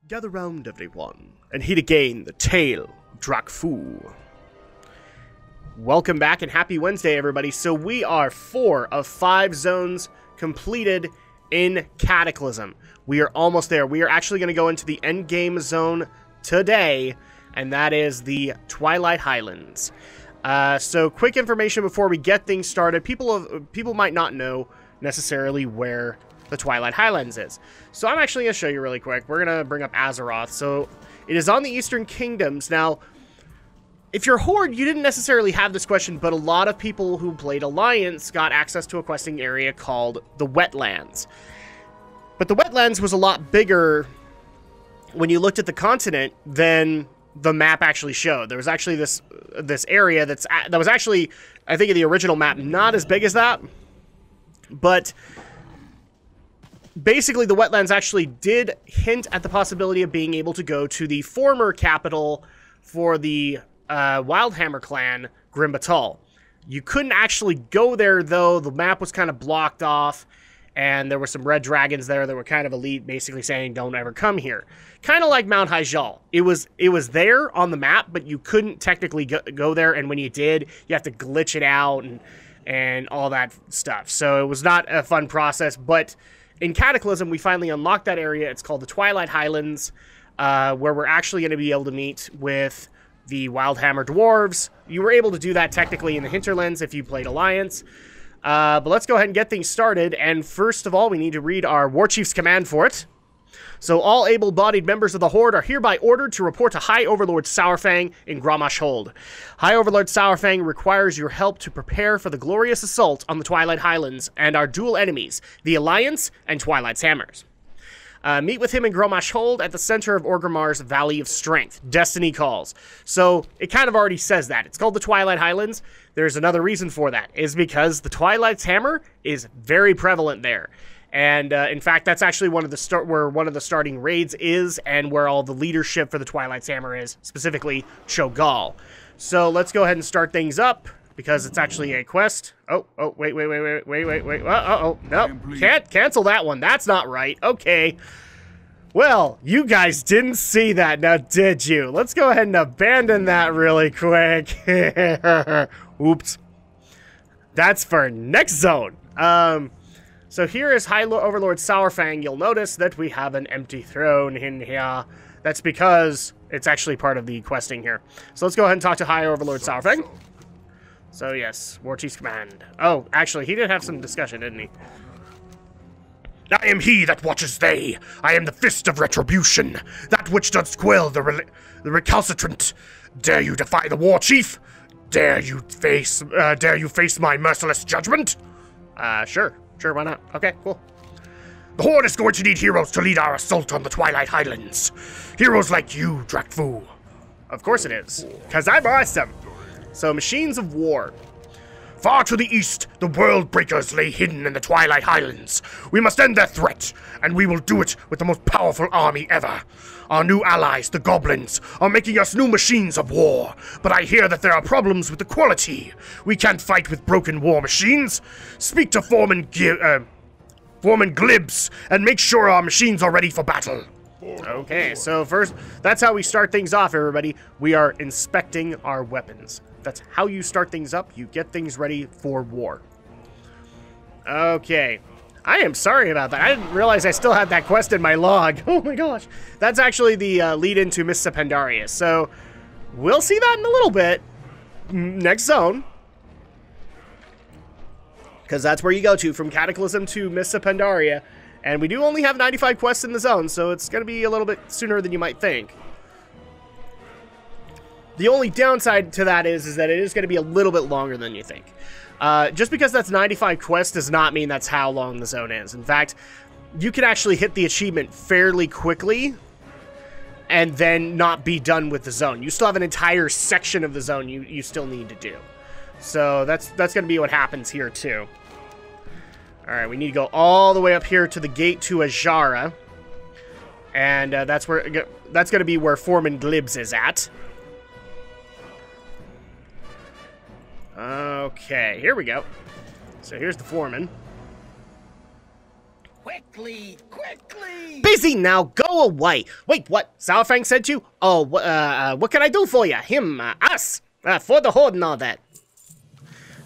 Gather round, everyone, and heed again the tale of Drakfu. Welcome back and happy Wednesday, everybody. So we are 4 of 5 zones completed in Cataclysm. We are almost there. We are actually going to go into the endgame zone today, and that is the Twilight Highlands. So quick information before we get things started. People might not know necessarily where the Twilight Highlands is. So I'm actually going to show you really quick. We're going to bring up Azeroth. So it is on the Eastern Kingdoms. Now, if you're Horde, you didn't necessarily have this question, but a lot of people who played Alliance got access to a questing area called the Wetlands. But the Wetlands was a lot bigger when you looked at the continent than the map actually showed. There was actually this area that was actually, I think in the original map, not as big as that, but basically, the Wetlands actually did hint at the possibility of being able to go to the former capital for the Wildhammer clan, Grimbatal. You couldn't actually go there, though. The map was kind of blocked off, and there were some red dragons there that were kind of elite, basically saying, don't ever come here. Kind of like Mount Hyjal. It was there on the map, but you couldn't technically go there, and when you did, you have to glitch it out and all that stuff. So it was not a fun process, but in Cataclysm, we finally unlocked that area. It's called the Twilight Highlands, where we're actually going to be able to meet with the Wildhammer Dwarves. You were able to do that technically in the Hinterlands if you played Alliance. But let's go ahead and get things started. And first of all, we need to read our War Chief's command for it. So all able-bodied members of the Horde are hereby ordered to report to High Overlord Saurfang in Grommash Hold. High Overlord Saurfang requires your help to prepare for the glorious assault on the Twilight Highlands and our dual enemies, the Alliance and Twilight's Hammers. Meet with him in Grommash Hold at the center of Orgrimmar's Valley of Strength. Destiny calls. So it kind of already says that. It's called the Twilight Highlands. There's another reason for that, is because the Twilight's Hammer is very prevalent there. And in fact, that's actually where one of the starting raids is, and where all the leadership for the Twilight's Hammer is, specifically Cho'Gall. So let's go ahead and start things up, because it's actually a quest. Oh, wait. No, can't cancel that one. That's not right. Okay. Well, you guys didn't see that, now did you? Let's go ahead and abandon that really quick. Oops. That's for next zone. So here is High Overlord Saurfang. You'll notice that we have an empty throne in here. That's because it's actually part of the questing here. So let's go ahead and talk to High Overlord Saurfang. So yes, War Chief's command. Oh, actually, he did have some discussion, didn't he? I am he that watches they. I am the fist of retribution, that which does quell the recalcitrant. Dare you defy the War Chief? Dare you face my merciless judgment? Sure, why not? Okay, cool. The Horde is going to need heroes to lead our assault on the Twilight Highlands. Heroes like you, Drakfu. Of course it is, because I'm awesome. So, machines of war. Far to the east, the World Breakers lay hidden in the Twilight Highlands. We must end their threat, and we will do it with the most powerful army ever. Our new allies, the Goblins, are making us new machines of war, but I hear that there are problems with the quality. We can't fight with broken war machines. Speak to Foreman Glibs, and make sure our machines are ready for battle. Okay, so first, that's how we start things off, everybody. We are inspecting our weapons. That's how you start things up. You get things ready for war. Okay. I am sorry about that. I didn't realize I still had that quest in my log. Oh my gosh. That's actually the lead into Missa Pandaria. So, we'll see that in a little bit. Next zone. Because that's where you go to, from Cataclysm to Missa Pandaria. And we do only have 95 quests in the zone, so it's going to be a little bit sooner than you might think. The only downside to that is that it is going to be a little bit longer than you think. Just because that's 95 quests does not mean that's how long the zone is. In fact, you can actually hit the achievement fairly quickly and then not be done with the zone. You still have an entire section of the zone you still need to do. So that's going to be what happens here too. Alright, we need to go all the way up here to the gate to Ajara. And that's going to be where Foreman Glibs is at. Okay, here we go. So here's the foreman. Quickly, quickly! Busy now, go away. Wait, what? Saurfang sent you? Oh, what can I do for you? Him, us, for the Horde and all that.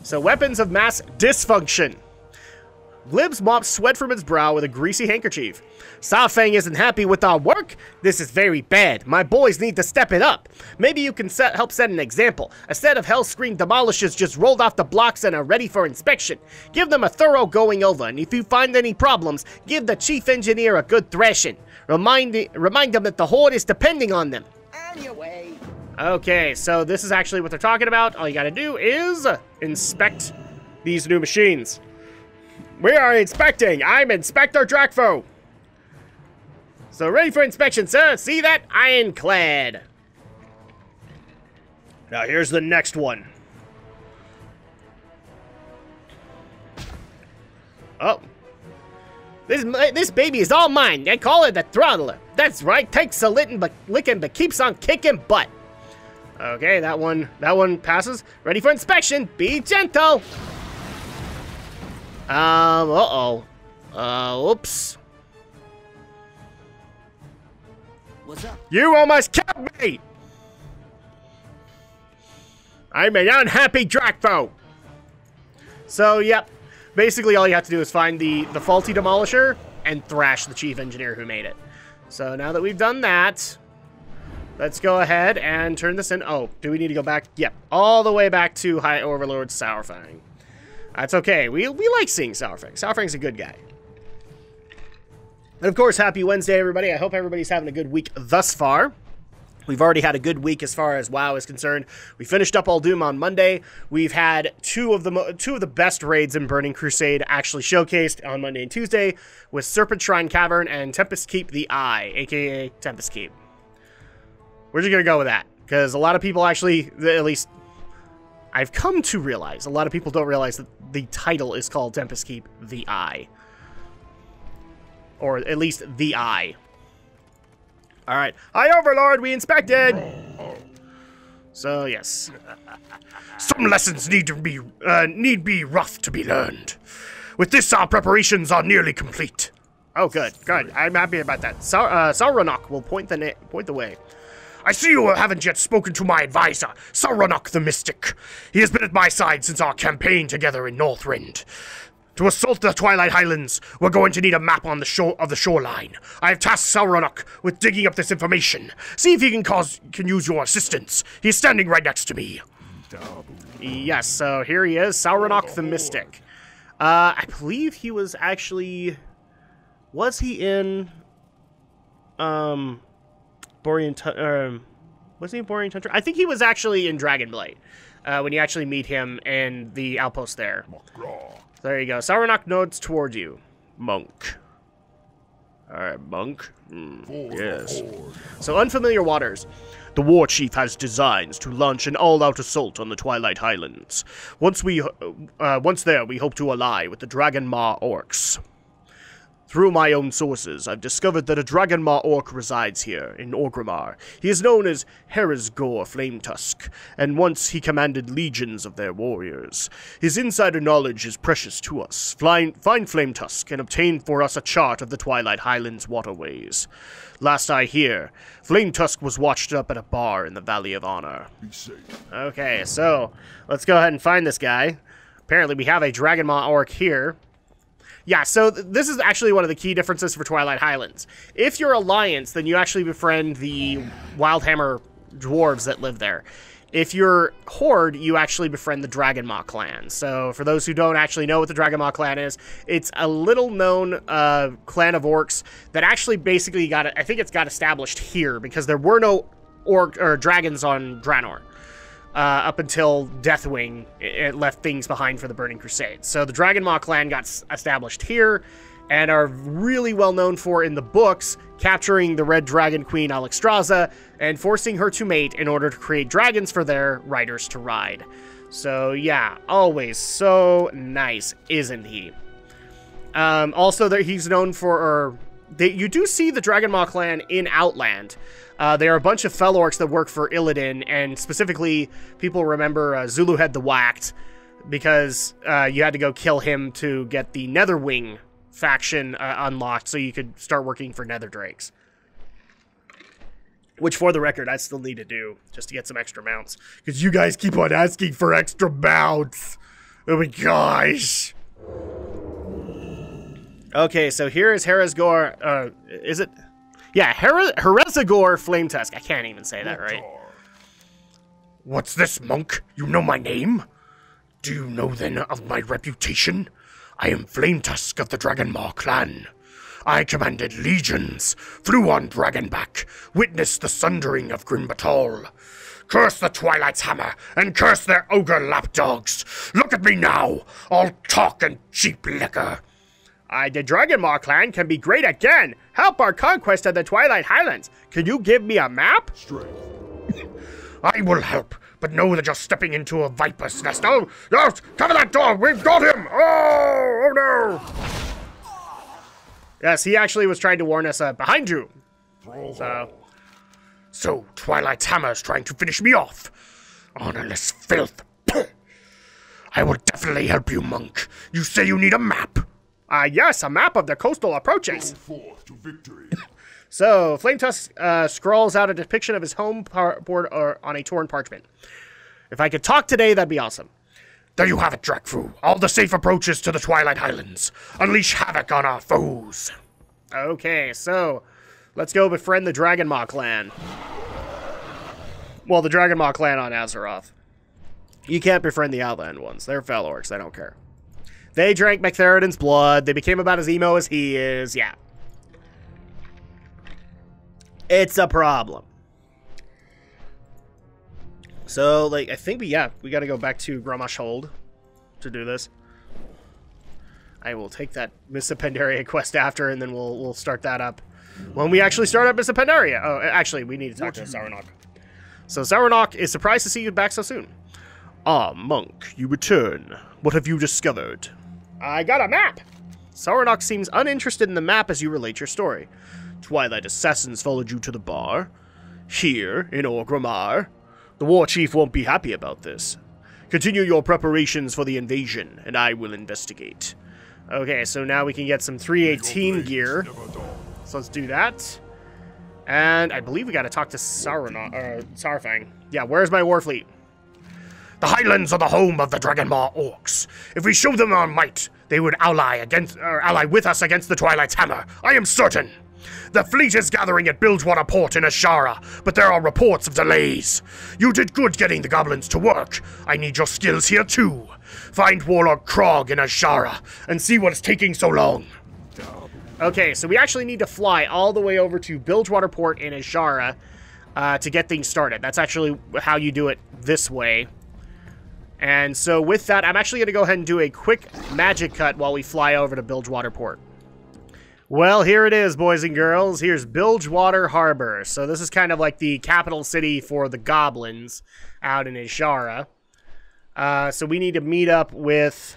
So, weapons of mass dysfunction. Glibs mops sweat from its brow with a greasy handkerchief. Saurfang isn't happy with our work? This is very bad. My boys need to step it up. Maybe you can help set an example. A set of Hellscreen demolishers just rolled off the blocks and are ready for inspection. Give them a thorough going over, and if you find any problems, give the chief engineer a good thrashing. Remind them that the Horde is depending on them. On your way. Okay, so this is actually what they're talking about. All you gotta do is inspect these new machines. We are inspecting. I'm Inspector Drakfu. So ready for inspection, sir. See that? Ironclad. Now here's the next one. Oh. This baby is all mine. I call it the throttler. That's right. Takes a licking but keeps on kicking butt. Okay, that one passes. Ready for inspection. Be gentle. Oops. What's up? You almost killed me! I'm an unhappy Drakfu! So, yep. Basically, all you have to do is find the faulty demolisher and thrash the chief engineer who made it. So, now that we've done that, let's go ahead and turn this in. Oh, do we need to go back? Yep. All the way back to High Overlord Saurfang. That's okay. We like seeing Saurfang. Saurfang's a good guy. And of course, happy Wednesday, everybody. I hope everybody's having a good week thus far. We've already had a good week as far as WoW is concerned. We finished up Uldum on Monday. We've had two of the best raids in Burning Crusade actually showcased on Monday and Tuesday with Serpent Shrine Cavern and Tempest Keep the Eye, aka Tempest Keep. We're just gonna go with that because a lot of people actually, at least I've come to realize, a lot of people don't realize that the title is called Tempest Keep the Eye. Or at least the Eye. Alright. High Overlord, we inspected! So, yes. Some lessons need be rough to be learned. With this, our preparations are nearly complete. Oh, good, good. I'm happy about that. Sauronok will point the way. I see you haven't yet spoken to my advisor, Sauronok the Mystic. He has been at my side since our campaign together in Northrend. To assault the Twilight Highlands, we're going to need a map on the shoreline. I have tasked Sauronok with digging up this information. See if he can use your assistance. He's standing right next to me. Yes, so here he is, Sauronok the Mystic. I believe he was actually... Was he in... was he in Borean Tundra? I think he was actually in Dragonblight when you actually meet him in the outpost there. There you go. Sauronok nods toward you. Monk. Alright, monk. Yes. So, unfamiliar waters. The war chief has designs to launch an all-out assault on the Twilight Highlands. Once there, we hope to ally with the Dragon Maw orcs. Through my own sources, I've discovered that a Dragon Maw orc resides here, in Orgrimmar. He is known as Heresgor Flametusk, and once he commanded legions of their warriors. His insider knowledge is precious to us. Find Flametusk and obtain for us a chart of the Twilight Highlands waterways. Last I hear, Flametusk was washed up at a bar in the Valley of Honor. Okay, so, let's go ahead and find this guy. Apparently we have a Dragon Maw orc here. Yeah, so this is actually one of the key differences for Twilight Highlands. If you're Alliance, then you actually befriend the Wildhammer dwarves that live there. If you're Horde, you actually befriend the Dragon Maw clan. So for those who don't actually know what the Dragon Maw clan is, it's a little-known clan of orcs that actually basically got, I think it's got established here because there were no dragons on Draenor. Up until Deathwing, it left things behind for the Burning Crusade. So the Dragon Maw clan got established here, and are really well known for, in the books, capturing the Red Dragon Queen Alexstrasza, and forcing her to mate in order to create dragons for their riders to ride. So yeah, always so nice, isn't he? Also, he's known for... you do see the Dragon Maw clan in Outland. They are a bunch of fell orcs that work for Illidan, and specifically, people remember Zuluhead the Whacked, because you had to go kill him to get the Netherwing faction unlocked so you could start working for Nether Drakes. Which, for the record, I still need to do, just to get some extra mounts. Because you guys keep on asking for extra mounts. Oh my gosh. Okay, so here is Heresgor, is it? Yeah, Heresgor Flametusk. I can't even say that right. What's this, monk? You know my name? Do you know then of my reputation? I am Flametusk of the Dragonmaw clan. I commanded legions, flew on Dragonback, witnessed the sundering of Grimbatal. Curse the Twilight's hammer, and curse their ogre lapdogs. Look at me now, all talk and cheap liquor. The Dragonmaw clan can be great again. Help our conquest of the Twilight Highlands. Can you give me a map? I will help, but know that you're stepping into a viper's nest. Oh, yes, cover that door, we've got him. Oh no. Yes, he actually was trying to warn us behind you. So, Twilight's hammer's trying to finish me off. Honorless filth. I will definitely help you, monk. You say you need a map? Yes, a map of the coastal approaches. Forth to victory. So, Flametusk scrolls out a depiction of his home board on a torn parchment. If I could talk today, that'd be awesome. There you have it, Drakfu. All the safe approaches to the Twilight Highlands. Unleash havoc on our foes. Okay, so let's go befriend the Dragonmaw clan. Well, the Dragonmaw clan on Azeroth. You can't befriend the Outland ones. They're fel orcs. They don't care. They drank McTheridan's blood. They became about as emo as he is. Yeah. It's a problem. So, like, I think we got to go back to Grommash Hold to do this. I will take that Miss Pandaria quest after, and then we'll start that up when we actually start up Miss Pandaria. Oh, actually, we need to talk to Sauronok. So, Sauronok is surprised to see you back so soon. Ah, monk, you return. What have you discovered? I got a map! Sauronok seems uninterested in the map as you relate your story. Twilight assassins followed you to the bar. Here, in Orgrimmar. The war chief won't be happy about this. Continue your preparations for the invasion, and I will investigate. Okay, so now we can get some 318 gear. So let's do that. And I believe we got to talk to Saurfang. Yeah, where's my war fleet? The Highlands are the home of the Dragonmaw orcs. If we show them our might, they would ally with us against the Twilight's hammer. I am certain. The fleet is gathering at Bilgewater Port in Ashara, but there are reports of delays. You did good getting the goblins to work. I need your skills here too. Find Warlord Krog in Ashara and see what is taking so long. Okay, so we actually need to fly all the way over to Bilgewater Port in Ashara to get things started. That's actually how you do it this way. And so with that, I'm actually going to go ahead and do a quick magic cut while we fly over to Bilgewater Port. Well, here it is, boys and girls. Here's Bilgewater Harbor. So this is kind of like the capital city for the goblins out in Ishara. So we need to meet up with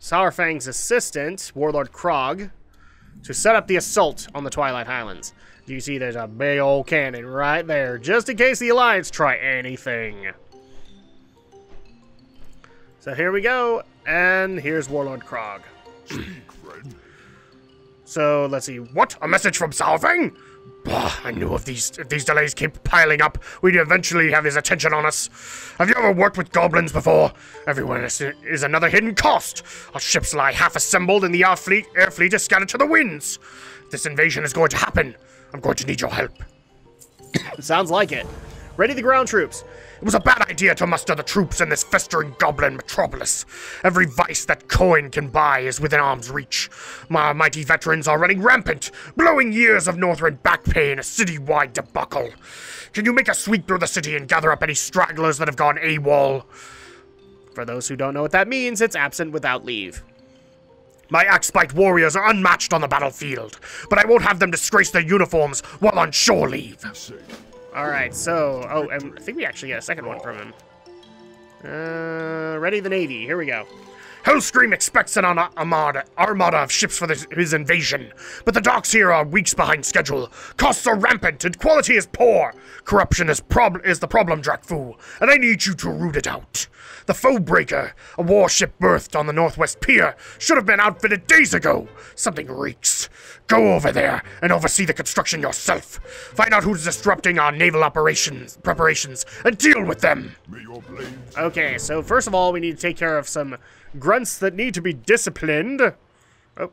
Saurfang's assistant, Warlord Krog, to set up the assault on the Twilight Highlands. You see there's a big old cannon right there, just in case the Alliance try anything. So here we go, and here's Warlord Krog. So, let's see. What? A message from Saurfang? Bah, I knew if these delays keep piling up, we'd eventually have his attention on us. Have you ever worked with goblins before? Everyone is another hidden cost. Our ships lie half-assembled and the air fleet is scattered to the winds. This invasion is going to happen. I'm going to need your help. Sounds like it. Ready the ground troops. It was a bad idea to muster the troops in this festering goblin metropolis. Every vice that coin can buy is within arm's reach. My mighty veterans are running rampant, blowing years of Northrend back pay in a city-wide debacle. Can you make a sweep through the city and gather up any stragglers that have gone AWOL? For those who don't know what that means, it's absent without leave. My Axebite warriors are unmatched on the battlefield, but I won't have them disgrace their uniforms while on shore leave. Alright, so... Oh, and I think we actually get a second one from him. Ready the Navy. Here we go. Hellscream expects an armada of ships for his invasion, but the docks here are weeks behind schedule. Costs are rampant and quality is poor. Corruption is the problem, Drakfu, and I need you to root it out. The Foebreaker, a warship berthed on the Northwest Pier, should have been outfitted days ago. Something reeks. Go over there and oversee the construction yourself. Find out who's disrupting our naval preparations and deal with them. Okay, so first of all, we need to take care of some grunts that need to be disciplined. Oh,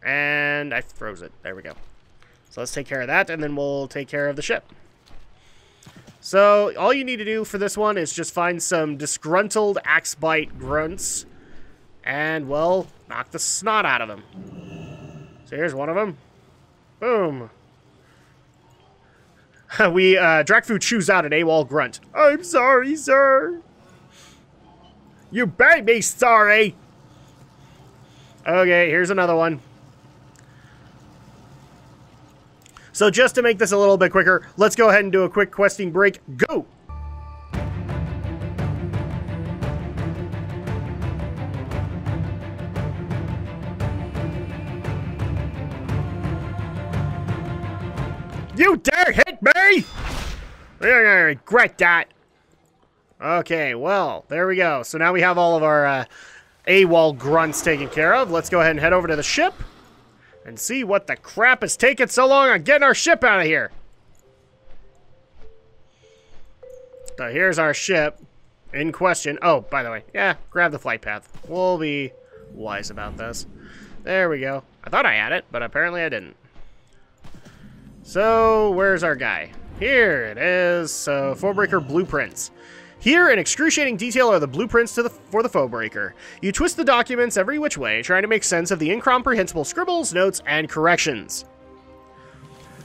and I froze it. There we go. So let's take care of that, and then we'll take care of the ship. So all you need to do for this one is just find some disgruntled axebite grunts and, well, knock the snot out of them. So here's one of them. Boom. Drakfu chews out an AWOL grunt. I'm sorry, sir. You better be sorry. Okay, here's another one. So just to make this a little bit quicker, let's go ahead and do a quick questing break. Go! You dare hit me! You're gonna regret that. Okay, well, there we go. So now we have all of our AWOL grunts taken care of. Let's go ahead and head over to the ship and see what the crap is taking so long on getting our ship out of here. So here's our ship in question. Oh, by the way, yeah, grab the flight path. We'll be wise about this. There we go. I thought I had it, but apparently I didn't. So, where's our guy? Here it is. So, Foebreaker blueprints. Here, in excruciating detail, are the blueprints for the Foebreaker. You twist the documents every which way, trying to make sense of the incomprehensible scribbles, notes, and corrections.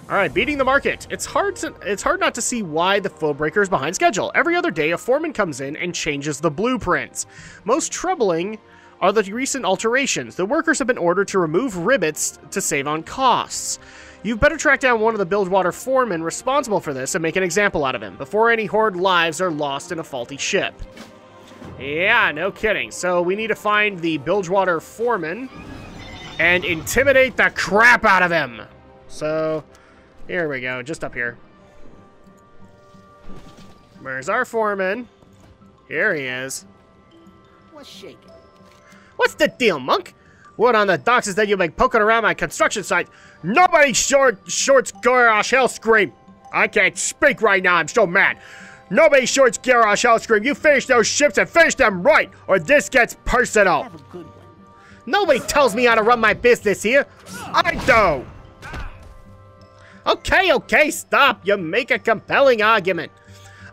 Alright, beating the market. It's hard not to see why the Foebreaker is behind schedule. Every other day, a foreman comes in and changes the blueprints. Most troubling are the recent alterations. The workers have been ordered to remove rivets to save on costs. You've better track down one of the Bilgewater foremen responsible for this and make an example out of him before any Horde lives are lost in a faulty ship. Yeah, no kidding. So we need to find the Bilgewater foreman and intimidate the crap out of him. So here we go, just up here. Where's our foreman? Here he is. What's shaking? What's the deal, monk? Word on the docks is that you've been poking around my construction site. Nobody shorts Garrosh Hellscream. I can't speak right now, I'm so mad. Nobody shorts Garrosh Hellscream. You finish those ships and finish them right, or this gets personal. Have a good one. Nobody tells me how to run my business here. I do. Okay, stop. You make a compelling argument.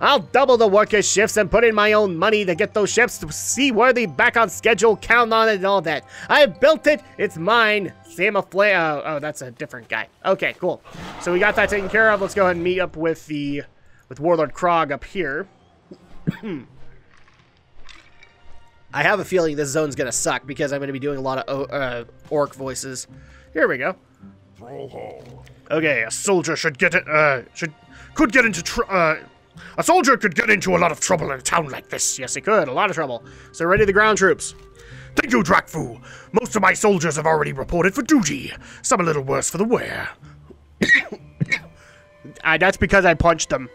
I'll double the workers' shifts and put in my own money to get those ships seaworthy, back on schedule, count on it, and all that. I built it. It's mine. Samophlanginated. Oh, that's a different guy. Okay, cool. So we got that taken care of. Let's go ahead and meet up with Warlord Krog up here. I have a feeling this zone's gonna suck because I'm gonna be doing a lot of orc voices. Here we go. Okay, a soldier could get into a lot of trouble in a town like this. Yes, he could. A lot of trouble. So ready the ground troops. Thank you, Drakfu. Most of my soldiers have already reported for duty. Some a little worse for the wear. That's because I punched them.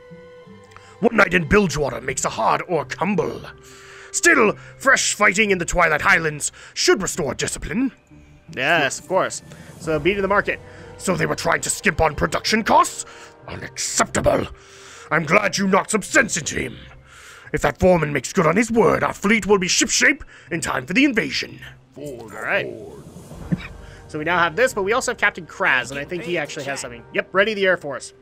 One night in Bilgewater makes a hard orc humble. Still, fresh fighting in the Twilight Highlands should restore discipline. Yes, of course. So beating the market. So they were trying to skimp on production costs? Unacceptable. I'm glad you knocked some sense into him. If that foreman makes good on his word, our fleet will be shipshape in time for the invasion. Alright. So we now have this, but we also have Captain Kraz, and I think he actually has something. Yep, ready the Air Force.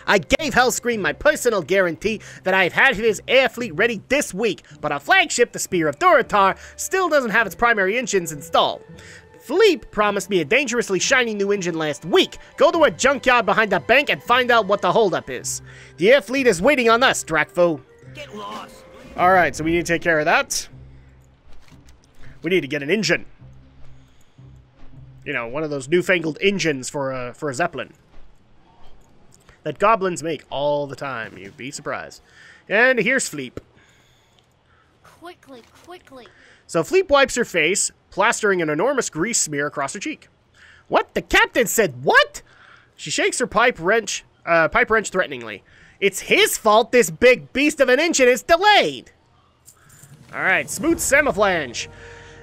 I gave Hellscream my personal guarantee that I've had his air fleet ready this week, but our flagship, the Spear of Durotar, still doesn't have its primary engines installed. Philippe promised me a dangerously shiny new engine last week. Go to a junkyard behind the bank and find out what the holdup is. The air fleet is waiting on us, Drakfu. Get lost. Alright, so we need to take care of that. We need to get an engine. You know, one of those newfangled engines for a Zeppelin. That goblins make all the time. You'd be surprised. And here's Philippe. Quickly. So Fleep wipes her face, plastering an enormous grease smear across her cheek. What? The captain said what? She shakes her pipe wrench threateningly. It's his fault this big beast of an engine is delayed. Alright, smooth Samophlanginated.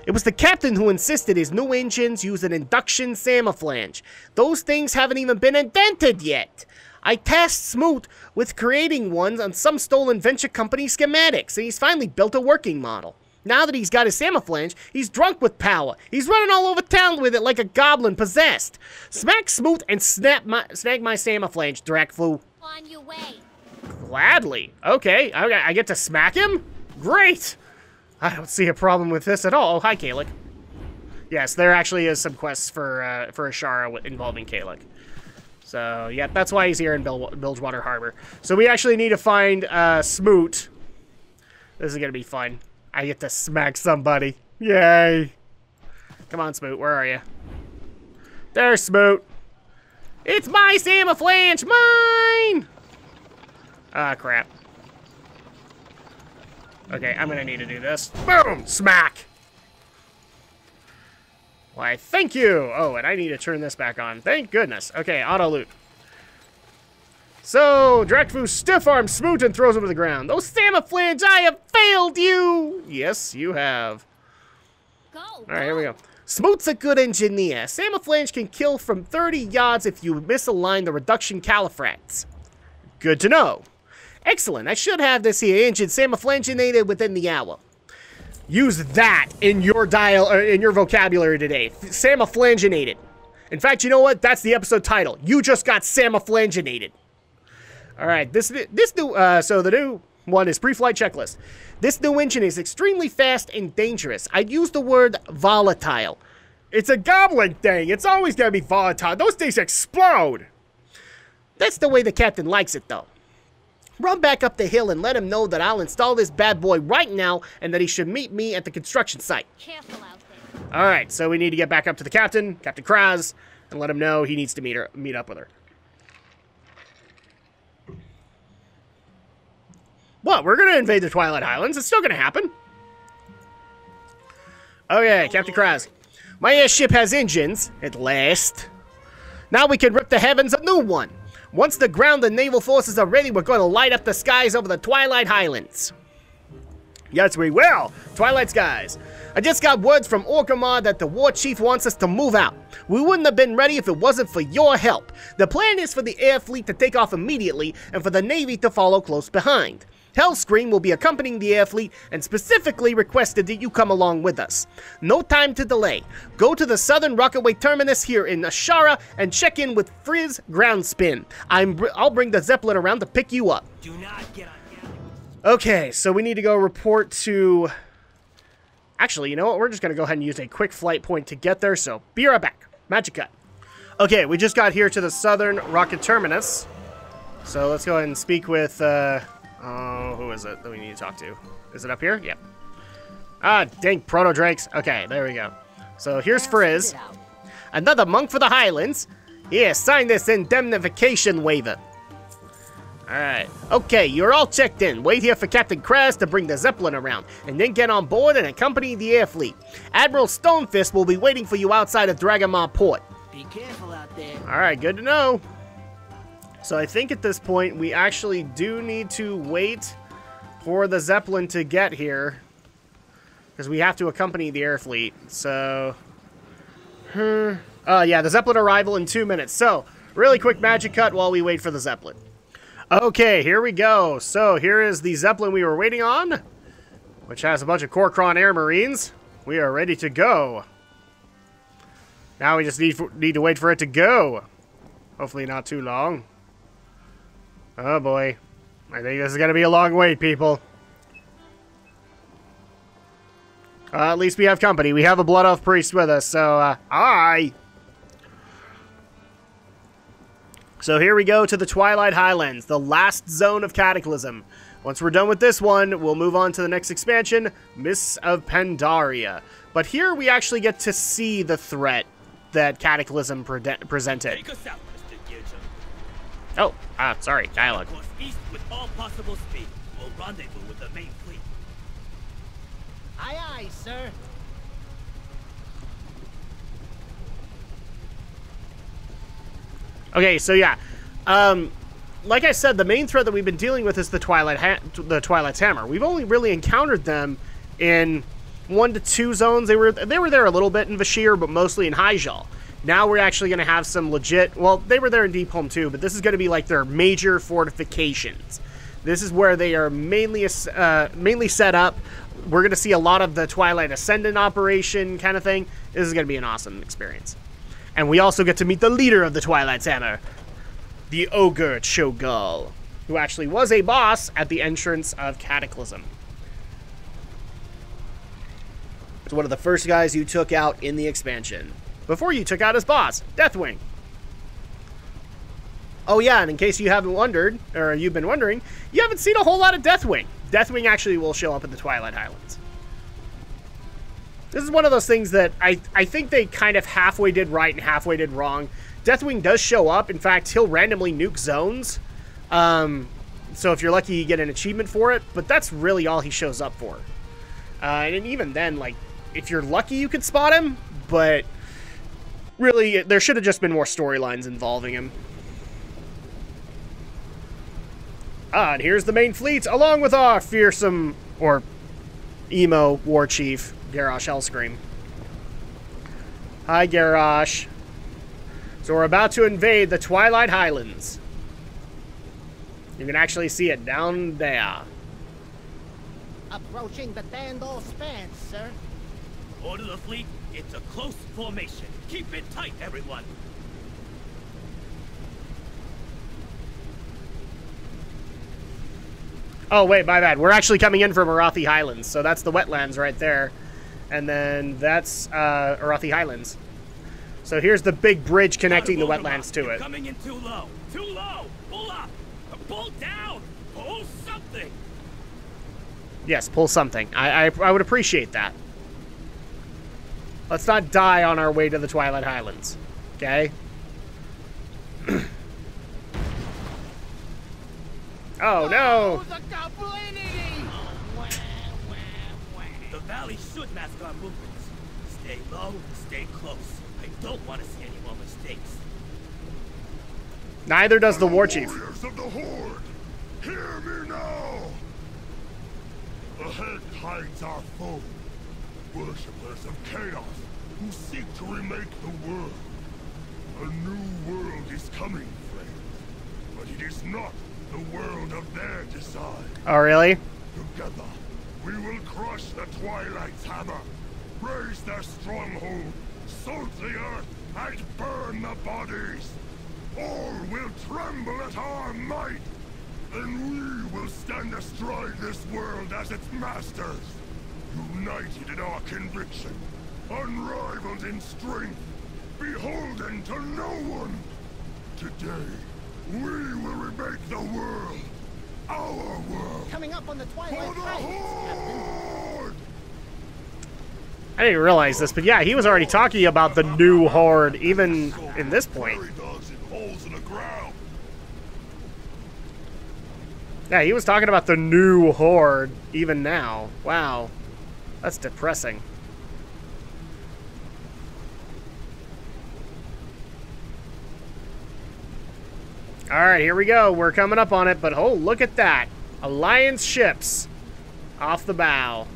It was the captain who insisted his new engines use an induction Samophlanginated. Those things haven't even been invented yet. I tasked Smoot with creating one on some stolen venture company schematics, and he's finally built a working model. Now that he's got his Samophlanginated, he's drunk with power. He's running all over town with it like a goblin possessed. Smack Smoot and snag my Samophlanginated, Drakfu. On your way. Gladly. Okay, I get to smack him? Great! I don't see a problem with this at all. Oh, hi, Kalik. Yes, there actually is some quests for Ashara involving Kalik. So, yeah, that's why he's here in Bilgewater Harbor. So we actually need to find Smoot. This is going to be fun. I get to smack somebody. Yay. Come on, Smoot. Where are you? There's Smoot. It's my Samophlanginated. Mine! Ah, crap. Okay, I'm gonna need to do this. Boom! Smack! Why, thank you! Oh, and I need to turn this back on. Thank goodness. Okay, auto-loot. So, Drakfu stiff-arms Smoot and throws him to the ground. Those Samophlanginated, I have failed you! Yes, you have. Go. Alright, here we go. Smoot's a good engineer. Samophlanginated can kill from 30 yards if you misalign the reduction califracs. Good to know. Excellent. I should have this here engine Samophlanginated within the hour. Use that in your in your vocabulary today. Samophlanginated. In fact, you know what? That's the episode title. You just got Samophlanginated. All right. This new so the new one is pre-flight checklist. This new engine is extremely fast and dangerous. I'd use the word volatile. It's a goblin thing. It's always gonna be volatile. Those things explode. That's the way the captain likes it, though. Run back up the hill and let him know that I'll install this bad boy right now and that he should meet me at the construction site. Careful out there. Alright, so we need to get back up to the captain, Captain Kraz, and let him know he needs to meet up with her. What? We're going to invade the Twilight Highlands. It's still going to happen. Okay, Captain Kraz. My airship has engines, at last. Now we can rip the heavens a new one. Once the ground and naval forces are ready, we're going to light up the skies over the Twilight Highlands. Yes, we will. Twilight skies. I just got words from Orkamar that the war chief wants us to move out. We wouldn't have been ready if it wasn't for your help. The plan is for the air fleet to take off immediately and for the navy to follow close behind. Hellscream will be accompanying the air fleet and specifically requested that you come along with us. No time to delay. Go to the Southern Rockaway Terminus here in Ashara and check in with Frizz Groundspin. I'll bring the Zeppelin around to pick you up. Do not get on galley. Okay, so we need to go report to... Actually, you know what? We're just going to go ahead and use a quick flight point to get there, so be right back. Magic cut. Okay, we just got here to the Southern Rocket Terminus. So let's go ahead and speak with... Oh, who is it that we need to talk to? Is it up here? Yep. Ah, dang proto-drakes. Okay, there we go. So here's Frizz. Another monk for the Highlands. Here, sign this indemnification waiver. Alright. Okay, you're all checked in. Wait here for Captain Kraz to bring the Zeppelin around, and then get on board and accompany the air fleet. Admiral Stonefist will be waiting for you outside of Dragamar Port. Be careful out there. Alright, good to know. So I think at this point, we actually do need to wait for the Zeppelin to get here. Because we have to accompany the air fleet. So... yeah, the Zeppelin arrival in 2 minutes. So, really quick magic cut while we wait for the Zeppelin. Okay, here we go. So, here is the Zeppelin we were waiting on. Which has a bunch of Korkron Air Marines. We are ready to go. Now we just need to wait for it to go. Hopefully not too long. Oh boy. I think this is going to be a long wait, people. At least we have company. We have a Blood Elf Priest with us, so, aye. So here we go to the Twilight Highlands, the last zone of Cataclysm. Once we're done with this one, we'll move on to the next expansion, Mists of Pandaria. But here we actually get to see the threat that Cataclysm presented. Take us out, Mr. Gilchum. Oh, sorry, dialogue. Course east with all possible speed. We'll rendezvous with the main fleet. Aye, aye, sir. Okay, so yeah. Like I said, the main threat that we've been dealing with is the Twilight's Hammer. We've only really encountered them in 1 to 2 zones. They were there a little bit in Vashir, but mostly in Hyjal. Now we're actually going to have some legit... Well, they were there in Deepholm too, but this is going to be like their major fortifications. This is where they are mainly set up. We're going to see a lot of the Twilight Ascendant operation kind of thing. This is going to be an awesome experience. And we also get to meet the leader of the Twilight's Hammer, the Ogre Cho'Gall, who actually was a boss at the entrance of Cataclysm. It's one of the first guys you took out in the expansion, before you took out his boss, Deathwing. Oh yeah, and in case you haven't wondered, or you've been wondering, you haven't seen a whole lot of Deathwing. Deathwing actually will show up in the Twilight Highlands. This is one of those things that I think they kind of halfway did right and halfway did wrong. Deathwing does show up. In fact, he'll randomly nuke zones. So if you're lucky, you get an achievement for it. But that's really all he shows up for. And even then, like, if you're lucky, you could spot him. But really, there should have just been more storylines involving him. And here's the main fleet, along with our fearsome, or emo war chief, Garrosh Hellscream. Hi, Garrosh. So we're about to invade the Twilight Highlands. You can actually see it down there. Approaching the Dandal span, sir. Order the fleet into close formation. Keep it tight, everyone. Oh, wait, my bad. We're actually coming in from Arathi Highlands, so that's the wetlands right there. And then that's Arathi Highlands. So here's the big bridge connecting the wetlands to it. Coming in too low. Too low. Pull up. Pull down. Pull something. Yes, pull something. I would appreciate that. Let's not die on our way to the Twilight Highlands. Okay? Oh, no! The goblinity! The valley should mask our movements. Stay low, stay close. I don't want to see any more mistakes. Neither does the war chief. Warriors of the Horde, hear me now! Ahead hides our foe, worshippers of chaos who seek to remake the world. A new world is coming, friends, but it is not the world of their design. Oh, really? Together, we will crush the Twilight's hammer, raise their stronghold, salt the earth, and burn the bodies. All will tremble at our might, and we will stand astride this world as its masters, united in our conviction, unrivaled in strength, beholden to no one. Today, we will remake the world, our world, Coming up on the for Twilight the Highlands, Captain. Horde! I didn't realize this, but yeah, he was already talking about the new Horde, even in this point. Prairie dogs in holes in the ground. Yeah, he was talking about the new Horde, even now. Wow. That's depressing. Alright, here we go. We're coming up on it, but oh, look at that. Alliance ships off the bow.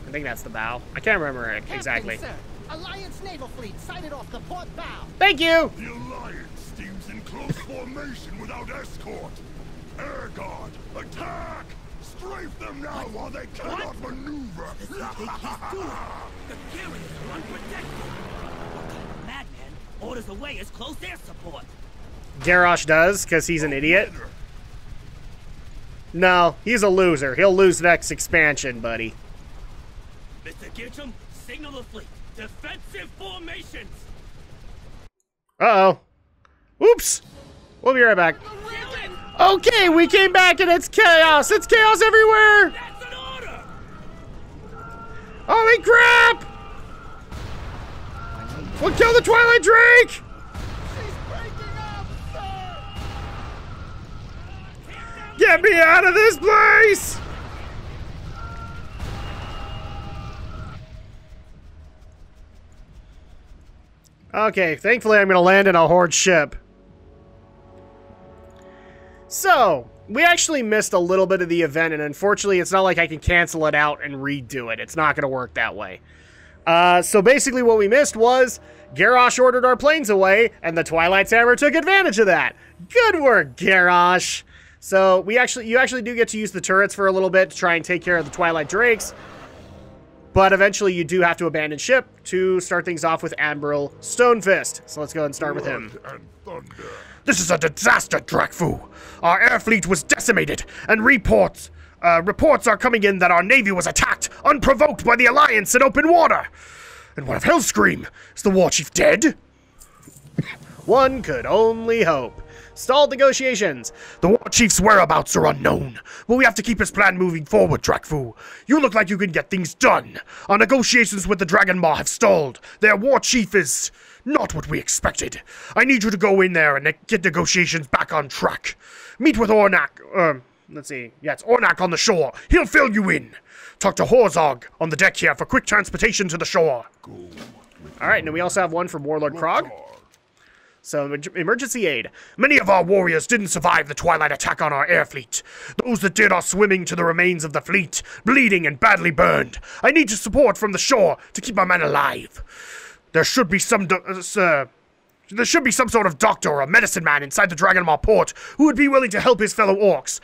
I think that's the bow. I can't remember it exactly. Captain, sir. Alliance naval fleet sighted off the port bow. Thank you! The Alliance steams in close formation without escort. Air Guard, attack! Strafe them now while they cannot maneuver. This is big he's doing. The Garrions are unprotected. What kind of madman orders away his close air support? Garrosh does, because he's an idiot. No, he's a loser. He'll lose next expansion, buddy. Mr. Gitchum, signal the fleet. Defensive formations. Uh-oh. Oops. We'll be right back. Okay, we came back and it's chaos. It's chaos everywhere. That's an order. Holy crap! We'll kill the Twilight Drake! She's breaking up, sir! Get me out of this place! Okay, thankfully I'm going to land in a Horde ship. So, we actually missed a little bit of the event, and unfortunately it's not like I can cancel it out and redo it. It's not going to work that way. So basically what we missed was Garrosh ordered our planes away, and the Twilight Hammer took advantage of that. Good work, Garrosh. So you actually do get to use the turrets for a little bit to try and take care of the Twilight Drakes. But eventually you do have to abandon ship to start things off with Admiral Stonefist. So let's go ahead and start with him. This is a disaster, Drakfu. Our air fleet was decimated, and reports are coming in that our navy was attacked, unprovoked by the Alliance in open water. And what of Hellscream? Is the war chief dead? One could only hope. Stalled negotiations. The war chief's whereabouts are unknown, but we have to keep his plan moving forward, Drakfu. You look like you can get things done. Our negotiations with the Dragon Maw have stalled. Their war chief is not what we expected. I need you to go in there and get negotiations back on track. Meet with Ornak. Let's see. Yeah, it's Ornak on the shore. He'll fill you in. Talk to Horzog on the deck here for quick transportation to the shore. Alright, and then we also have one from Warlord Krog. So, emergency aid. Many of our warriors didn't survive the Twilight attack on our air fleet. Those that did are swimming to the remains of the fleet, bleeding and badly burned. I need your support from the shore to keep our men alive. There should be some sort of doctor or a medicine man inside the Dragon Maw port who would be willing to help his fellow orcs.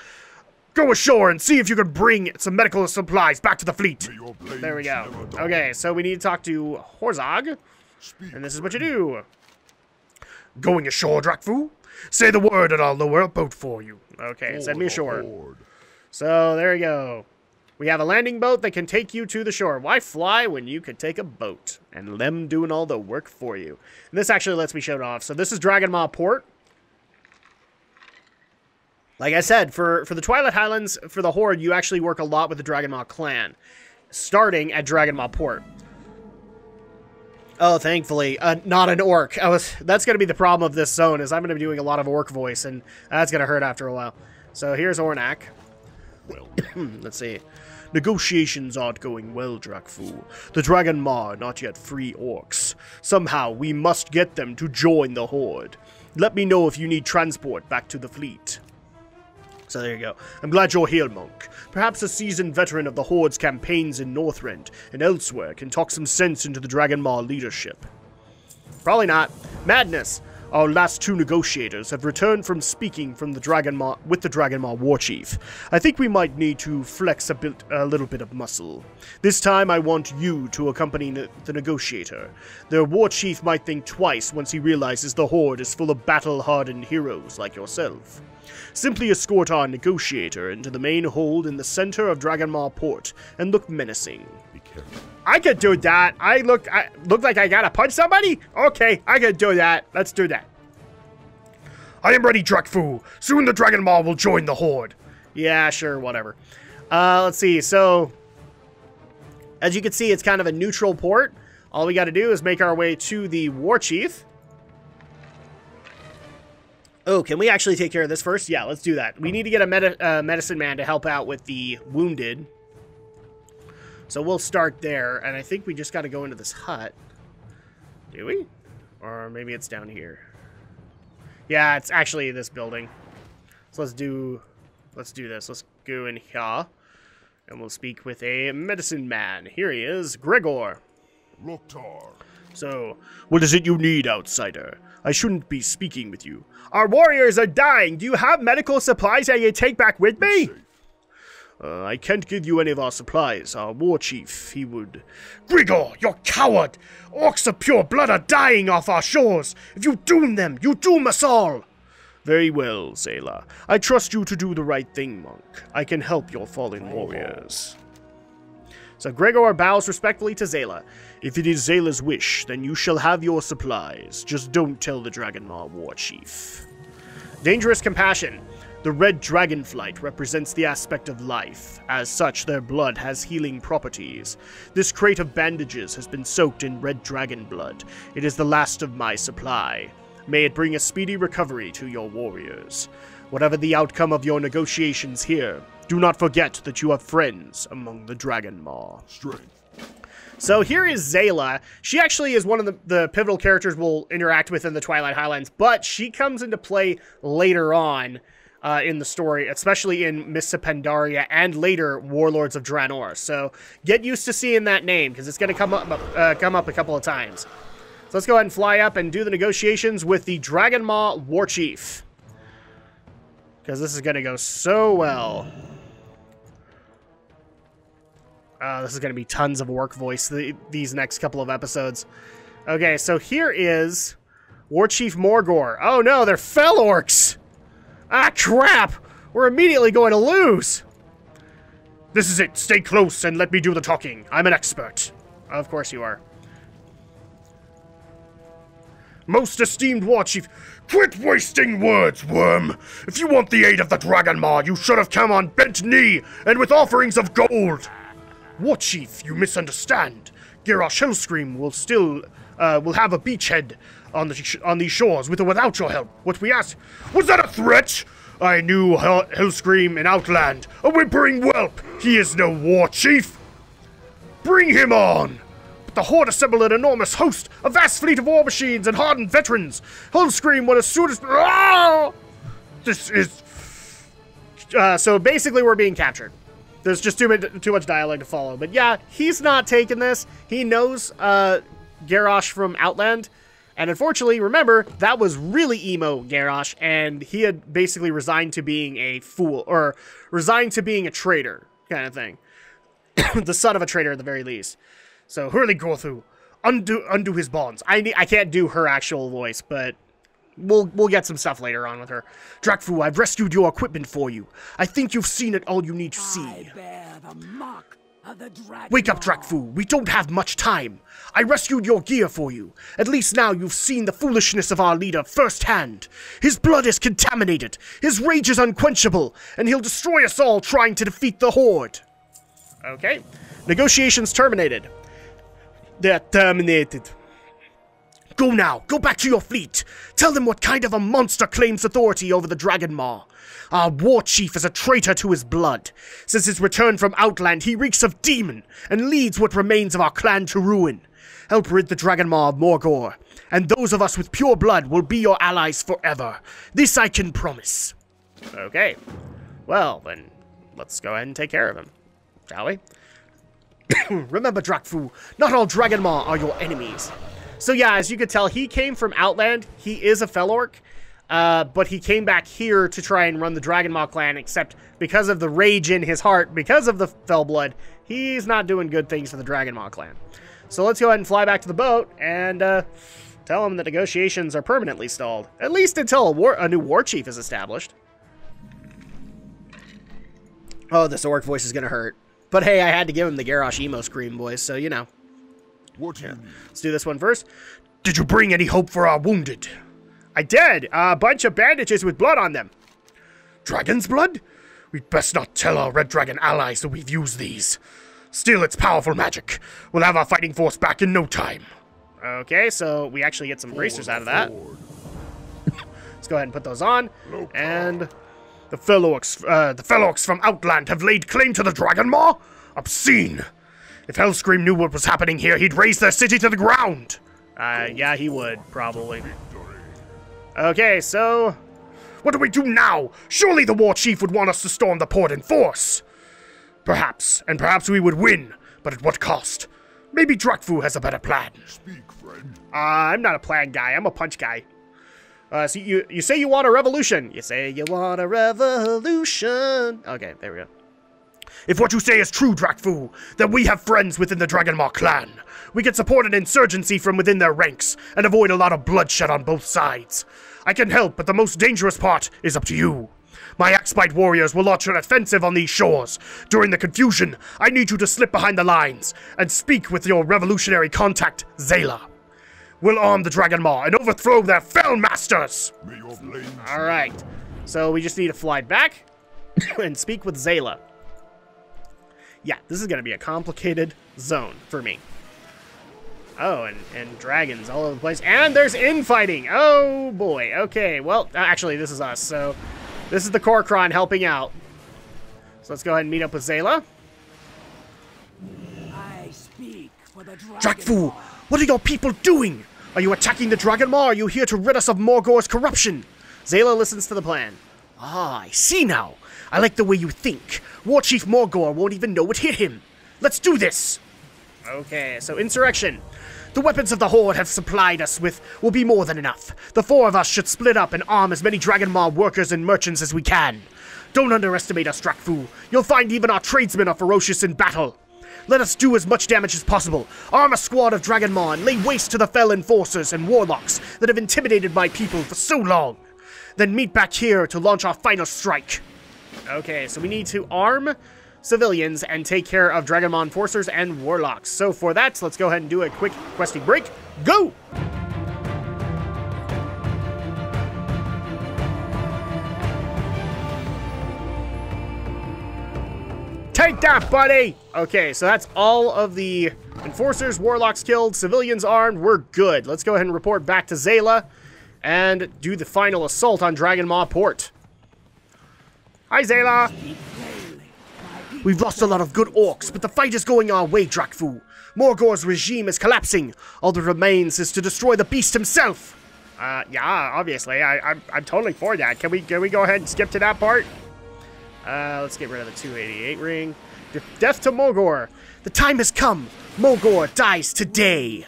Go ashore and see if you can bring some medical supplies back to the fleet. There we go. Okay, so we need to talk to Horzog, and this is what you do. Going ashore, Drakfu? Say the word and I'll lower a boat for you. Okay, send me ashore. So, there you go. We have a landing boat that can take you to the shore. Why fly when you could take a boat? And them doing all the work for you. And this actually lets me show it off. So this is Dragon Maw Port. Like I said, for the Twilight Highlands, for the Horde, you actually work a lot with the Dragon Maw clan. Starting at Dragon Maw Port. Oh, thankfully, not an orc. That's going to be the problem of this zone, is I'm going to be doing a lot of orc voice, and that's going to hurt after a while. So here's Ornak. Well, let's see. Negotiations aren't going well, Drakfu. The Dragon Maw are not yet free orcs. Somehow, we must get them to join the Horde. Let me know if you need transport back to the fleet. So there you go. I'm glad you're here, Monk. Perhaps a seasoned veteran of the Horde's campaigns in Northrend and elsewhere can talk some sense into the Dragon Maw leadership. Probably not. Madness. Our last two negotiators have returned from speaking from the Dragon Maw with the Dragon Maw war chief. I think we might need to flex a little bit of muscle. This time I want you to accompany the negotiator. Their war chief might think twice once he realizes the Horde is full of battle-hardened heroes like yourself. Simply escort our negotiator into the main hold in the center of Dragon Maw Port and look menacing. Be careful. I could do that. I look like I gotta punch somebody? Okay, I could do that. Let's do that. I am ready, Drakfu. Soon the Dragon Maw will join the Horde. Yeah, sure, whatever. Let's see. So, as you can see, it's kind of a neutral port. All we gotta do is make our way to the war chief. Oh, can we actually take care of this first? Yeah, let's do that. We need to get a medicine man to help out with the wounded. So we'll start there, and I think we just got to go into this hut. Do we? Or maybe it's down here. Yeah, it's actually this building. So let's do this. Let's go in here, and we'll speak with a medicine man. Here he is, Gregor. Loktar. So, what is it you need, outsider? I shouldn't be speaking with you. Our warriors are dying. Do you have medical supplies that you take back with me? I can't give you any of our supplies. Our war chief, he would... Gregor, you're coward! Orcs of pure blood are dying off our shores. If you doom them, you doom us all. Very well, Zayla. I trust you to do the right thing, Monk. I can help your fallen warriors. So Gregor bows respectfully to Zayla. If it is Zayla's wish, then you shall have your supplies. Just don't tell the Dragon Maw war chief. Dangerous compassion. The red dragonflight represents the aspect of life. As such, their blood has healing properties. This crate of bandages has been soaked in red dragon blood. It is the last of my supply. May it bring a speedy recovery to your warriors. Whatever the outcome of your negotiations here, do not forget that you have friends among the Dragon Maw. Strength. So here is Zayla. She actually is one of the pivotal characters we'll interact with in the Twilight Highlands, but she comes into play later on in the story, especially in Mists of Pandaria and later Warlords of Draenor. So get used to seeing that name, because it's going to come up a couple of times. So let's go ahead and fly up and do the negotiations with the Dragon Maw Warchief, because this is going to go so well. This is going to be tons of work voice these next couple of episodes. Okay, so here is Warchief Morgor. Oh no, they're Fel Orcs! Ah, crap! We're immediately going to lose! This is it. Stay close and let me do the talking. I'm an expert. Of course you are. Most esteemed Warchief, quit wasting words, worm! If you want the aid of the Dragon Maw, you should have come on bent knee and with offerings of gold! Warchief, you misunderstand. Garrosh Hellscream will have a beachhead on these shores with or without your help. What we asked, was that a threat? I knew Hellscream in Outland, a whimpering whelp. He is no Warchief. Bring him on! But the Horde assembled an enormous host, a vast fleet of war machines and hardened veterans. Hellscream would as soon as... Ah! This is... So basically we're being captured. There's just too much dialogue to follow. But yeah, he's not taking this. He knows Garrosh from Outland. And unfortunately, remember, that was really emo Garrosh. And he had basically resigned to being a fool. Or resigned to being a traitor, kind of thing. The son of a traitor at the very least. So, Hurley Gorthu, undo his bonds. I can't do her actual voice, but... We'll get some stuff later on with her. Drakfu, I've rescued your equipment for you. I think you've seen it all you need to see. I bear the mark of the Dragon Wake up, Maw. Drakfu. We don't have much time. I rescued your gear for you. At least now you've seen the foolishness of our leader firsthand. His blood is contaminated. His rage is unquenchable. And he'll destroy us all trying to defeat the Horde. Okay. Negotiations terminated. They're terminated. Go now. Go back to your fleet. Tell them what kind of a monster claims authority over the Dragon Maw. Our war chief is a traitor to his blood. Since his return from Outland, he reeks of demon and leads what remains of our clan to ruin. Help rid the Dragon Maw of Morgor, and those of us with pure blood will be your allies forever. This I can promise. Okay. Well, then, let's go ahead and take care of him, shall we? Remember, Drakfu, not all Dragon Maw are your enemies. So yeah, as you could tell, he came from Outland. He is a Fel Orc, but he came back here to try and run the Dragon Maw clan, except because of the rage in his heart, because of the Fel blood, he's not doing good things for the Dragon Maw clan. So let's go ahead and fly back to the boat and tell him that negotiations are permanently stalled, at least until a new war chief is established. Oh, this orc voice is going to hurt. But hey, I had to give him the Garrosh emo scream voice, so you know. Yeah. Let's do this one first. Did you bring any hope for our wounded? I did. A bunch of bandages with blood on them. Dragon's blood? We'd best not tell our Red Dragon allies that we've used these. Still, it's powerful magic. We'll have our fighting force back in no time. Okay, so we actually get some bracers out of that. Let's go ahead and put those on. And the Fel Orcs from Outland have laid claim to the Dragon Maw? Obscene. If Hellscream knew what was happening here, he'd raze their city to the ground. Yeah, he would, probably. Okay, so... What do we do now? Surely the war chief would want us to storm the port in force. Perhaps, and perhaps we would win, but at what cost? Maybe Drakfu has a better plan. Speak, friend. I'm not a plan guy, I'm a punch guy. So you say you want a revolution. You say you want a revolution. Okay, there we go. If what you say is true, Drakfu, then we have friends within the Dragon Maw clan. We can support an insurgency from within their ranks and avoid a lot of bloodshed on both sides. I can help, but the most dangerous part is up to you. My Axebite warriors will launch an offensive on these shores. During the confusion, I need you to slip behind the lines and speak with your revolutionary contact, Zayla. We'll arm the Dragon Maw and overthrow their fell masters! May your blades Alright, so we just need to fly back and speak with Zayla. Yeah, this is going to be a complicated zone for me. Oh, and dragons all over the place. And there's infighting! Oh, boy. Okay, well, actually, this is us, so... This is the Korkron helping out. So let's go ahead and meet up with Zayla. I speak for the dragon. Drakfu, what are your people doing? Are you attacking the Dragon Maw, or are you here to rid us of Morgor's corruption? Zayla listens to the plan. Ah, I see now. I like the way you think. War Chief Morgor won't even know what hit him. Let's do this! Okay, so insurrection. The weapons of the Horde have supplied us with will be more than enough. The 4 of us should split up and arm as many Dragon Maw workers and merchants as we can. Don't underestimate us, Drakfu. You'll find even our tradesmen are ferocious in battle. Let us do as much damage as possible. Arm a squad of Dragon Maw and lay waste to the fell enforcers and warlocks that have intimidated my people for so long. Then meet back here to launch our final strike. Okay, so we need to arm civilians and take care of Dragon Maw enforcers and warlocks. So for that, let's go ahead and do a quick questing break. Go! Take that, buddy! Okay, so that's all of the enforcers, warlocks killed, civilians armed. We're good. Let's go ahead and report back to Zayla and do the final assault on Dragon Maw Port. Hi, Zayla! We've lost a lot of good orcs, but the fight is going our way, Drakfu. Morgor's regime is collapsing. All that remains is to destroy the beast himself. Yeah, obviously. I'm totally for that. Can we go ahead and skip to that part? Let's get rid of the 288 ring. Death to Morgor. The time has come. Morgor dies today.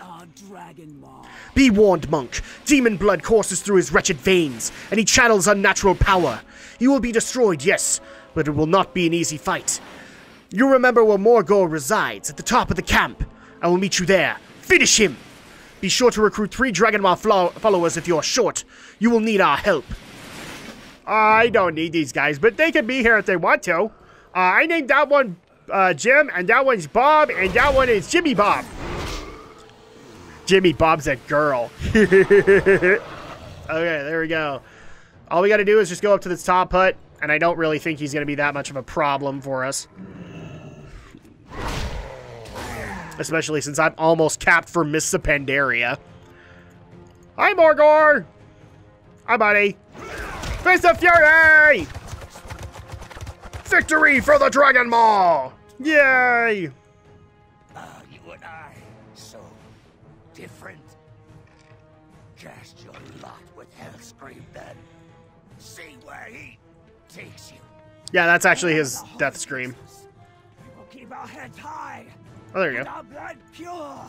Be warned, monk. Demon blood courses through his wretched veins, and he channels unnatural power. He will be destroyed, yes, but it will not be an easy fight. You remember where Morgor resides, at the top of the camp. I will meet you there. Finish him! Be sure to recruit 3 Dragon Maw followers if you're short. You will need our help. I don't need these guys, but they can be here if they want to. I named that one Jim, and that one's Bob, and that one is Jimmy Bob. Jimmy Bob's a girl. Okay, there we go. All we gotta do is just go up to this top hut, and I don't really think he's gonna be that much of a problem for us. Especially since I'm almost capped for Miss Pandaria. Hi, Morgor! Hi, buddy. Fist of Fury! Victory for the Dragon Maw! Yay! You and I, so different. Cast your lot with Hellscream then. See where he takes you. Yeah, that's actually his death scream. We'll keep our heads high. Oh, there you And go. our blood pure.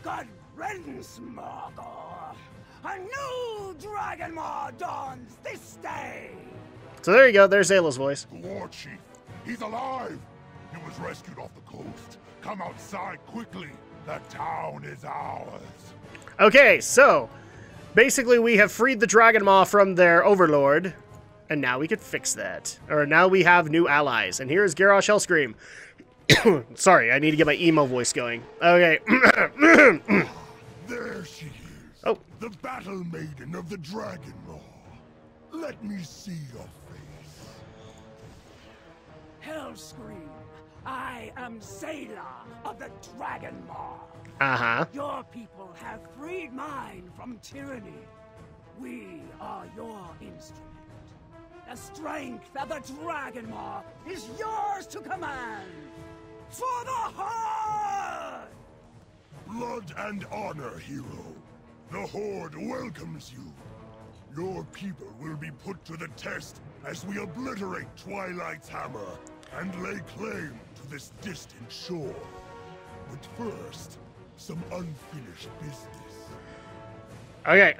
God riddance, Morgor. A new Dragon Maw dawns this day. So there you go. There's Zayla's voice. The War Chief, he's alive. He was rescued off the coast. Come outside quickly. The town is ours. Okay, so basically we have freed the Dragon Maw from their overlord, and now we could fix that. Or now we have new allies. And here's Garrosh Hellscream. Sorry, I need to get my emo voice going. Okay. There she is. Oh. The battle maiden of the Dragon Maw. Let me see your face. Hellscream, I am Zayla of the Dragon Maw. Uh-huh. Your people have freed mine from tyranny. We are your instrument. The strength of the Dragon Maw is yours to command. For the Horde! Blood and honor, hero. The Horde welcomes you. Your people will be put to the test as we obliterate Twilight's hammer and lay claim to this distant shore. But first, some unfinished business. Okay.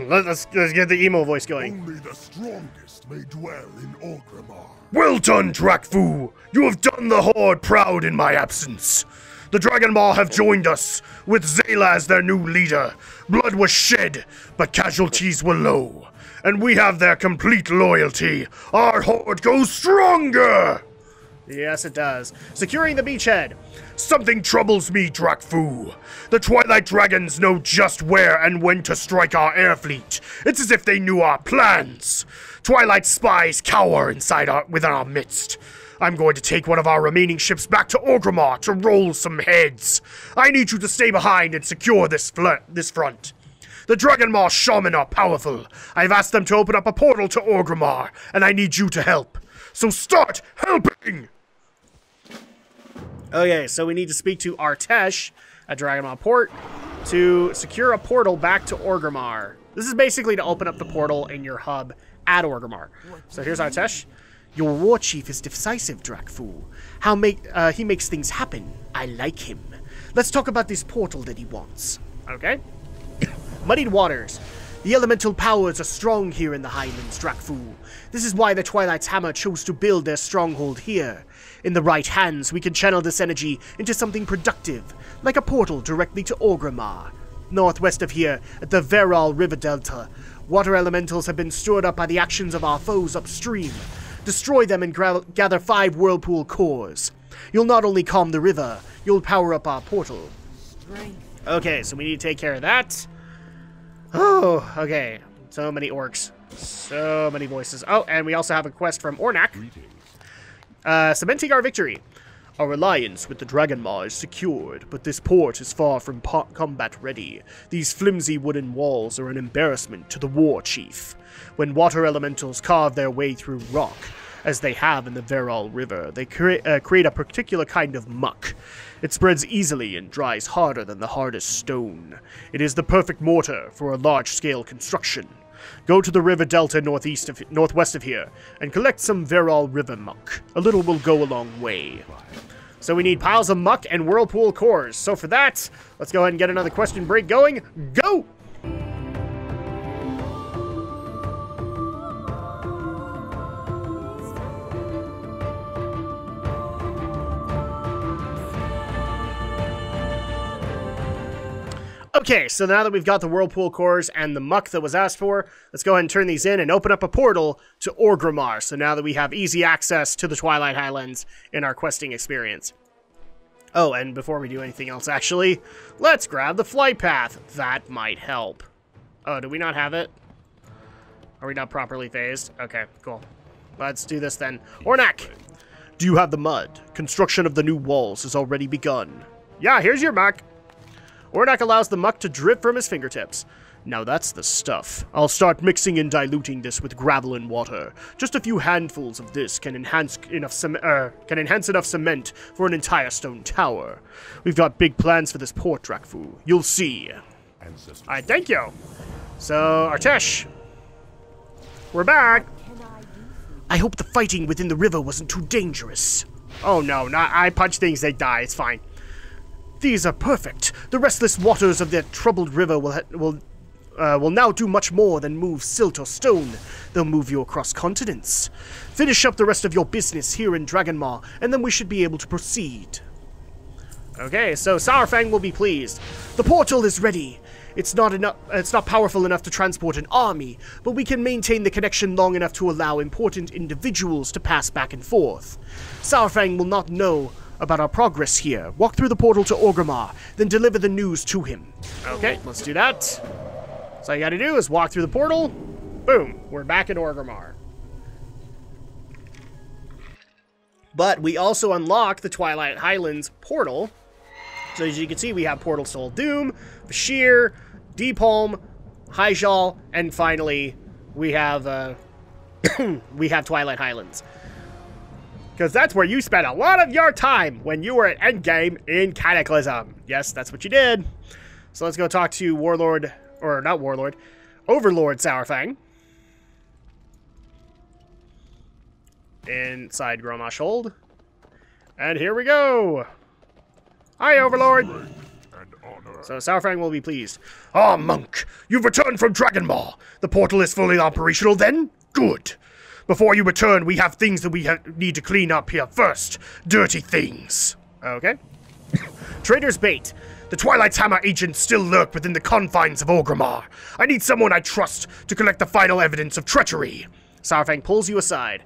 let's get the emo voice going. Only the strongest may dwell in Orgrimmar. Well done, Drakfu! You have done the Horde proud in my absence. The Dragon Maw have joined us, with Zayla as their new leader. Blood was shed, but casualties were low. And we have their complete loyalty. Our Horde goes stronger! Yes, it does. Securing the beachhead. Something troubles me, Drakfu. The Twilight Dragons know just where and when to strike our air fleet. It's as if they knew our plans. Twilight spies cower within our midst. I'm going to take one of our remaining ships back to Orgrimmar to roll some heads. I need you to stay behind and secure this front. The Dragon Maw shaman are powerful. I've asked them to open up a portal to Orgrimmar, and I need you to help. So start helping! Okay, so we need to speak to Artesh at Dragonmaw Port to secure a portal back to Orgrimmar. This is basically to open up the portal in your hub at Orgrimmar. So here's Artesh. Your war chief is decisive, Drakfu. He makes things happen. I like him. Let's talk about this portal that he wants. Okay. Muddied waters. The elemental powers are strong here in the Highlands, Drakfu. This is why the Twilight's Hammer chose to build their stronghold here. In the right hands, we can channel this energy into something productive, like a portal directly to Orgrimmar. Northwest of here, at the Veral River Delta, water elementals have been stored up by the actions of our foes upstream. Destroy them and gather 5 whirlpool cores. You'll not only calm the river, you'll power up our portal. Okay, so we need to take care of that. Oh, okay. So many orcs. So many voices. Oh, and we also have a quest from Ornak. Cementing our victory. Our alliance with the Dragonmaw is secured, but this port is far from combat ready. These flimsy wooden walls are an embarrassment to the war chief. When water elementals carve their way through rock, as they have in the Veral River, they create a particular kind of muck. It spreads easily and dries harder than the hardest stone. It is the perfect mortar for a large-scale construction. Go to the river delta northwest of here, and collect some Veral River muck. A little will go a long way. So we need piles of muck and whirlpool cores. So for that, let's go ahead and get another question break going. Go! Okay, so now that we've got the whirlpool cores and the muck that was asked for, let's go ahead and turn these in and open up a portal to Orgrimmar. So now that we have easy access to the Twilight Highlands in our questing experience. Oh, and before we do anything else, actually, let's grab the flight path. That might help. Oh, do we not have it? Are we not properly phased? Okay, cool. Let's do this then. Ornak, do you have the mud? Construction of the new walls has already begun. Yeah, here's your muck. Ornak allows the muck to drip from his fingertips. Now that's the stuff. I'll start mixing and diluting this with gravel and water. Just a few handfuls of this can enhance enough cement for an entire stone tower. We've got big plans for this port, Drakfu. You'll see. Alright, thank you. So, Artesh, we're back. I hope the fighting within the river wasn't too dangerous. Oh no, I punch things, they die. It's fine. These are perfect. The restless waters of that troubled river will now do much more than move silt or stone. They'll move you across continents. Finish up the rest of your business here in Dragonmaw, and then we should be able to proceed. Okay, so Saurfang will be pleased. The portal is ready. It's not powerful enough to transport an army, but we can maintain the connection long enough to allow important individuals to pass back and forth. Saurfang will not know about our progress here. Walk through the portal to Orgrimmar, then deliver the news to him. Okay, let's do that. So all you gotta do is walk through the portal. Boom, we're back in Orgrimmar. But we also unlock the Twilight Highlands portal. So as you can see, we have Portal Soul Doom, Bashir, Deepholm, Hyjal, and finally we have we have Twilight Highlands. Because that's where you spent a lot of your time when you were at Endgame in Cataclysm. Yes, that's what you did. So let's go talk to Overlord Saurfang. Inside Grommash Hold. And here we go. Hi, Overlord. So Saurfang will be pleased. Ah, monk, you've returned from Dragonmaw. The portal is fully operational then? Good. Before you return, we have things that we need to clean up here first. Dirty things. Okay. Trader's Bait. The Twilight's Hammer agents still lurk within the confines of Orgrimmar. I need someone I trust to collect the final evidence of treachery. Saurfang pulls you aside.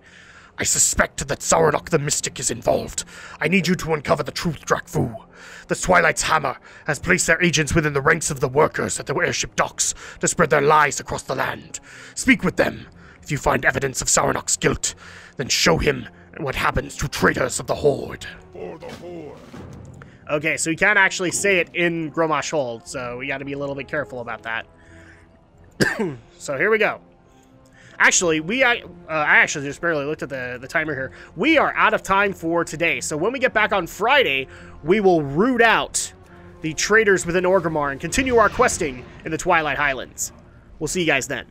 I suspect that Sauronok the Mystic is involved. I need you to uncover the truth, Drakfu. The Twilight's Hammer has placed their agents within the ranks of the workers at the airship docks to spread their lies across the land. Speak with them. If you find evidence of Sauronok's guilt, then show him what happens to traitors of the Horde. For the Horde. Okay, so we can't actually say it in Grommash Hold, so we gotta be a little bit careful about that. So here we go. Actually, I actually just barely looked at the timer here. We are out of time for today. So when we get back on Friday, we will root out the traitors within Orgrimmar and continue our questing in the Twilight Highlands. We'll see you guys then.